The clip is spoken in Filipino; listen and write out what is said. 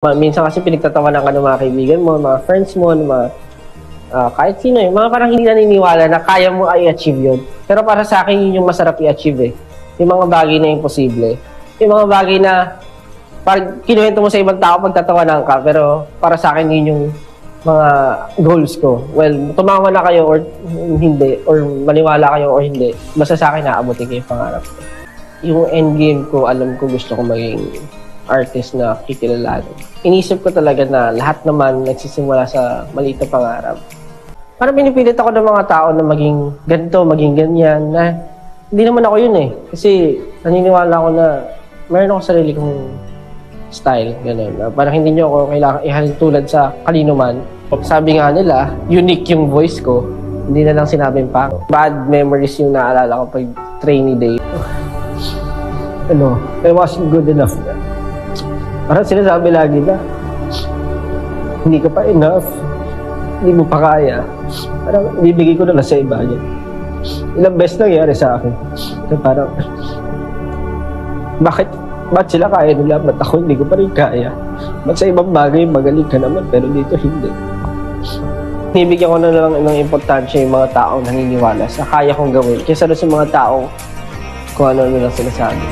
Minsan kasi pinagtatawanan ka ng mga kaibigan mo, mga friends mo, kahit sino yung mga parang hindi naniniwala na kaya mo i-achieve yun. Pero para sa akin, yun yung masarap i-achieve eh. Yung mga bagay na imposible. Yung mga bagay na parang kinuwento mo sa ibang tao, pagtatawanan ka, pero para sa akin, yun yung mga goals ko. Well, tumawa na kayo or hindi, or maniwala kayo or hindi, basta sa akin, naabutin ko yung pangarap ko. Yung endgame ko, alam ko gusto ko maging artist na kikilalanin. Inisip ko talaga na lahat naman nagsisimula sa maliit na pangarap. Parang pinipilit ako ng mga tao na maging ganito, maging ganyan, na hindi naman ako yun eh. Kasi naniniwala ako na meron ako sarili kong style, gano'n. Parang hindi nyo ako kailangan ihalin tulad sa kanino man. Sabi nga nila, unique yung voice ko. Hindi na lang sinabing pa. Bad memories yung naalala ko pag trainee day. I wasn't good enough. Parang sinasabi lagi na, hindi ka pa enough, hindi mo pa kaya. Parang bibigay ko na lang sa iba niya. Ilang best nangyari sa akin. So, parang, bakit sila kaya nila, ba't ako hindi ko pa rin kaya? Ba't sa ibang bagay, magaling ka naman, pero dito hindi. Nibigyan ko na lang ng importansya yung mga taong naniniwala sa kaya kong gawin, kaysa sa mga taong kung ano nilang sinasabi.